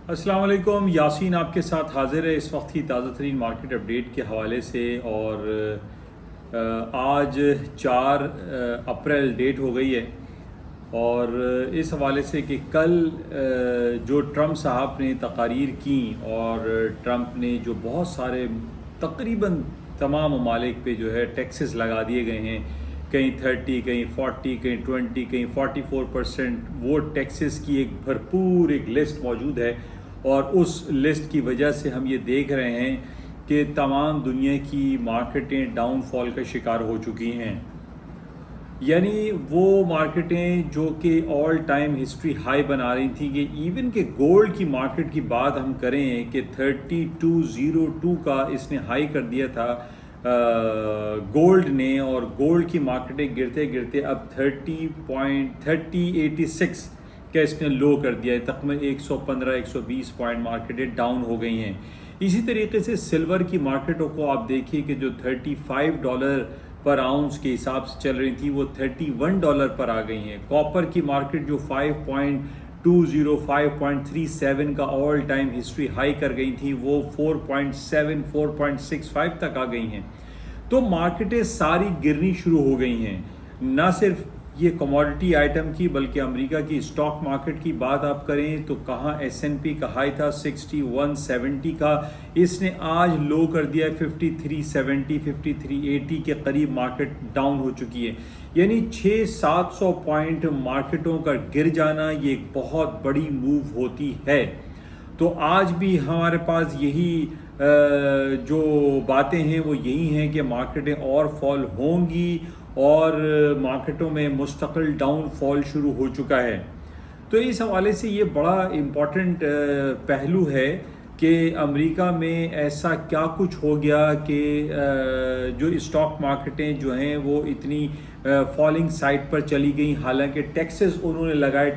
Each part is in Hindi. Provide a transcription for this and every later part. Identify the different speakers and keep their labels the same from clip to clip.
Speaker 1: अस्सलाम वालेकुम, यासीन आपके साथ हाजिर है इस वक्त की ताज़ा तरीन मार्केट अपडेट के हवाले से। और आज 4 अप्रैल डेट हो गई है और इस हवाले से कि कल जो ट्रंप साहब ने तकारीर की और ट्रंप ने जो बहुत सारे तकरीबन तमाम ममालिक पे जो है टैक्सेस लगा दिए गए हैं, कहीं 30, कहीं 40, कहीं 20, कहीं 44%, वो टैक्सेस की एक भरपूर एक लिस्ट मौजूद है। और उस लिस्ट की वजह से हम ये देख रहे हैं कि तमाम दुनिया की मार्केटें डाउनफॉल का शिकार हो चुकी हैं। यानी वो मार्केटें जो कि ऑल टाइम हिस्ट्री हाई बना रही थी, कि इवन के गोल्ड की मार्केट की बात हम करें कि 3202 का इसने हाई कर दिया था गोल्ड ने, और गोल्ड की मार्केटें गिरते गिरते अब 30.86 का इसने लो कर दिया है। तकरीबन 115-120 पॉइंट मार्केटें डाउन हो गई हैं। इसी तरीके से सिल्वर की मार्केटों को आप देखिए कि जो $35 पर आउंस के हिसाब से चल रही थी वो $31 पर आ गई हैं। कॉपर की मार्केट जो 5.37 का ऑल टाइम हिस्ट्री हाई कर गई थी वो 4.65 तक आ गई हैं। तो मार्केटें सारी गिरनी शुरू हो गई हैं। ना सिर्फ ये कमोडिटी आइटम की बल्कि अमेरिका की स्टॉक मार्केट की बात आप करें तो कहाँ S&P का हाई था 6170 का, इसने आज लो कर दिया 5370 5380 के करीब मार्केट डाउन हो चुकी है। यानी 600-700 पॉइंट मार्केटों का गिर जाना ये एक बहुत बड़ी मूव होती है। तो आज भी हमारे पास यही जो बातें हैं वो यही हैं कि मार्केटें और फॉल होंगी और मार्केटों में मुस्तकिल डाउनफॉल शुरू हो चुका है। तो इस हवाले से ये बड़ा इम्पॉर्टेंट पहलू है कि अमेरिका में ऐसा क्या कुछ हो गया कि जो स्टॉक मार्केटें जो हैं वो इतनी फॉलिंग साइड पर चली गई। हालांकि टैक्सेस उन्होंने लगाए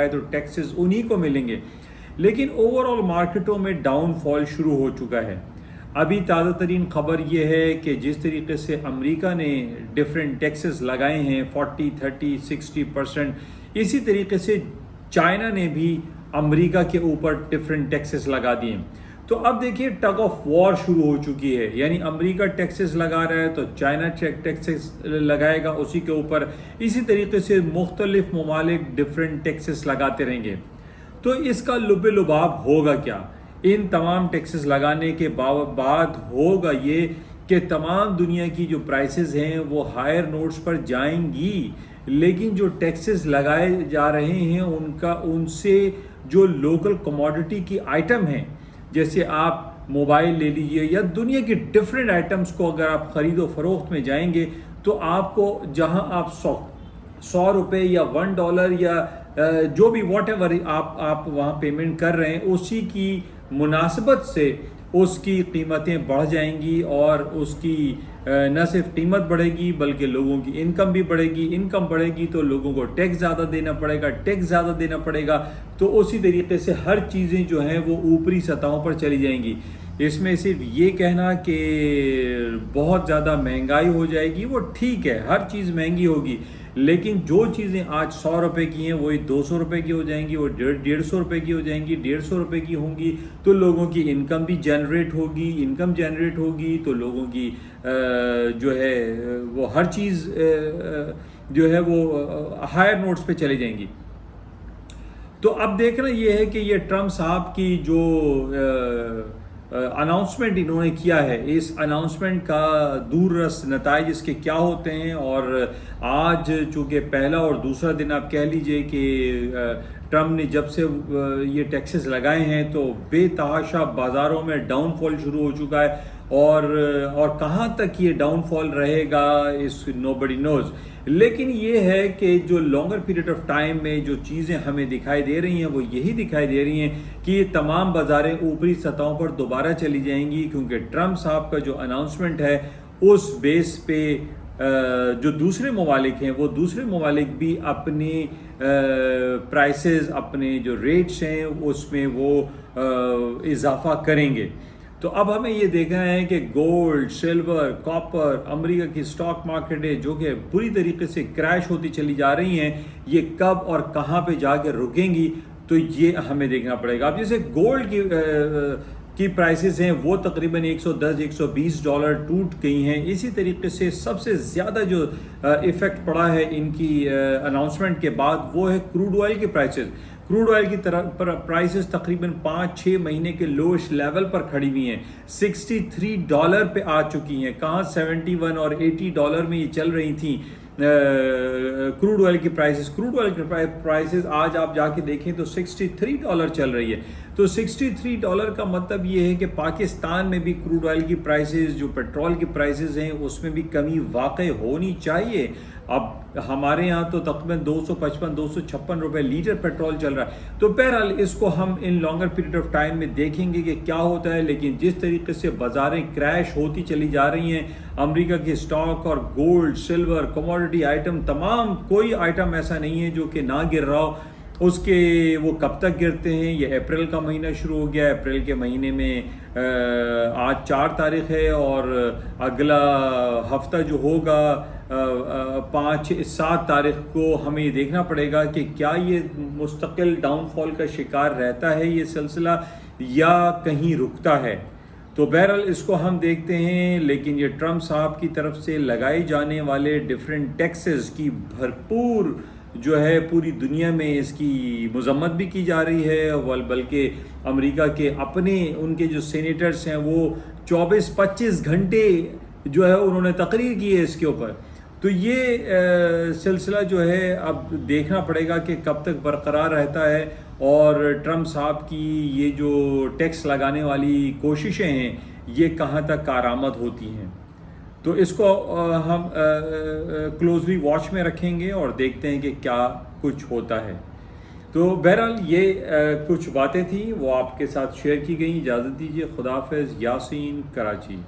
Speaker 1: तो टैक्सेस उन्हीं को मिलेंगे, लेकिन ओवरऑल मार्केटों में डाउनफॉल शुरू हो चुका है। अभी ताज़ा तरीन खबर यह है कि जिस तरीके से अमेरिका ने डिफरेंट टैक्सेस लगाए हैं 40, 30, 60%, इसी तरीके से चाइना ने भी अमेरिका के ऊपर डिफरेंट टैक्सेस लगा दिए। तो अब देखिए टग ऑफ वॉर शुरू हो चुकी है। यानी अमेरिका टैक्सेस लगा रहा है तो चाइना टैक्सेस लगाएगा उसी के ऊपर। इसी तरीके से मुख्तलिफ ममालिक डिफरेंट टैक्सेस लगाते रहेंगे। तो इसका लुबे लुबाब होगा क्या? इन तमाम टैक्सेस लगाने के बाद होगा ये कि तमाम दुनिया की जो प्राइसेस हैं वो हायर नोट्स पर जाएंगी, लेकिन जो टैक्सेस लगाए जा रहे हैं उनसे जो लोकल कमोडिटी की आइटम हैं, जैसे आप मोबाइल ले लीजिए या दुनिया की डिफरेंट आइटम्स को अगर आप ख़रीदो फरोख्त में जाएंगे तो आपको जहां आप 100 रुपये या $1 या जो भी वॉट एवर आप वहाँ पेमेंट कर रहे हैं उसी की मुनासबत से उसकी कीमतें बढ़ जाएंगी और उसकी न सिर्फ कीमत बढ़ेगी बल्कि लोगों की इनकम भी बढ़ेगी। इनकम बढ़ेगी तो लोगों को टैक्स ज़्यादा देना पड़ेगा, तो उसी तरीके से हर चीज़ें जो हैं वो ऊपरी सतहों पर चली जाएंगी। इसमें सिर्फ ये कहना कि बहुत ज़्यादा महंगाई हो जाएगी वो ठीक है, हर चीज़ महंगी होगी, लेकिन जो चीज़ें आज 100 रुपये की हैं वही 200 रुपये की हो जाएंगी, वो 150 रुपये की हो जाएंगी, 150 रुपये की होंगी। तो लोगों की इनकम भी जनरेट होगी, तो लोगों की जो है वो हर चीज़ जो है वो हायर नोट्स पे चली जाएंगी। तो अब देखना ये है कि ये ट्रंप साहब की जो अनाउंसमेंट इन्होंने किया है, इस अनाउंसमेंट का दूररस नताइज इसके क्या होते हैं। और आज चूँकि पहला और दूसरा दिन आप कह लीजिए कि ट्रंप ने जब से ये टैक्सेस लगाए हैं तो बेतहाशा बाज़ारों में डाउनफॉल शुरू हो चुका है। और कहाँ तक ये डाउनफॉल रहेगा इस नोबडी नोज़। लेकिन ये है कि जो लॉन्गर पीरियड ऑफ टाइम में जो चीज़ें हमें दिखाई दे रही हैं वो यही दिखाई दे रही हैं कि ये तमाम बाज़ारें ऊपरी सतहों पर दोबारा चली जाएंगी, क्योंकि ट्रंप साहब का जो अनाउंसमेंट है उस बेस पे जो दूसरे ममालिक हैं वो दूसरे ममालिक भी अपनी प्राइसेस, अपने जो रेट्स हैं उसमें वो इजाफा करेंगे। तो अब हमें ये देखना है कि गोल्ड, सिल्वर, कॉपर, अमेरिका की स्टॉक मार्केटें जो कि बुरी तरीके से क्रैश होती चली जा रही हैं, ये कब और कहाँ पे जाकर रुकेंगी। तो ये हमें देखना पड़ेगा। अब जैसे गोल्ड की प्राइसेस हैं वो तकरीबन 110 120 डॉलर टूट गई हैं। इसी तरीके से सबसे ज़्यादा जो इफ़ेक्ट पड़ा है इनकी अनाउंसमेंट के बाद वो है क्रूड ऑयल की प्राइसेस। क्रूड ऑयल की प्राइसेस तकरीबन 5-6 महीने के लोएस्ट लेवल पर खड़ी हुई हैं, 63 डॉलर पे आ चुकी हैं। कहाँ 71 और 80 डॉलर में ये चल रही थी क्रूड ऑयल की प्राइसेस। क्रूड ऑयल की प्राइसेस आज आप जाके देखें तो 63 डॉलर चल रही है। तो 63 डॉलर का मतलब ये है कि पाकिस्तान में भी क्रूड ऑयल की प्राइसेस, जो पेट्रोल की प्राइसेस हैं, उसमें भी कमी वाकई होनी चाहिए। अब हमारे यहाँ तो तकरीबन 255-256 रुपए लीटर पेट्रोल चल रहा है। तो बहरहाल इसको हम इन लॉन्गर पीरियड ऑफ टाइम में देखेंगे कि क्या होता है। लेकिन जिस तरीके से बाजारें क्रैश होती चली जा रही हैं, अमेरिका के स्टॉक और गोल्ड, सिल्वर, कमोडिटी आइटम, तमाम कोई आइटम ऐसा नहीं है जो कि ना गिर रहा हो। उसके वो कब तक गिरते हैं, ये अप्रैल का महीना शुरू हो गया। अप्रैल के महीने में आज 4 तारीख है और अगला हफ्ता जो होगा 5-7 तारीख को हमें ये देखना पड़ेगा कि क्या ये मुस्तकिल डाउनफॉल का शिकार रहता है ये सिलसिला या कहीं रुकता है। तो बहरहाल इसको हम देखते हैं। लेकिन ये ट्रम्प साहब की तरफ से लगाए जाने वाले डिफरेंट टैक्सेस की भरपूर जो है पूरी दुनिया में इसकी मजम्मत भी की जा रही है। बल्कि अमेरिका के अपने उनके जो सेनेटर्स हैं वो 24-25 घंटे जो है उन्होंने तकरीर की है इसके ऊपर। तो ये सिलसिला जो है अब देखना पड़ेगा कि कब तक बरकरार रहता है। और ट्रम्प साहब की ये जो टैक्स लगाने वाली कोशिशें हैं ये कहाँ तक कारआमद होती हैं। तो इसको हम क्लोजली वॉच में रखेंगे और देखते हैं कि क्या कुछ होता है। तो बहरहाल ये कुछ बातें थी वो आपके साथ शेयर की गई। इजाज़त दीजिए। खुदा हाफ़िज़। यासीन, कराची।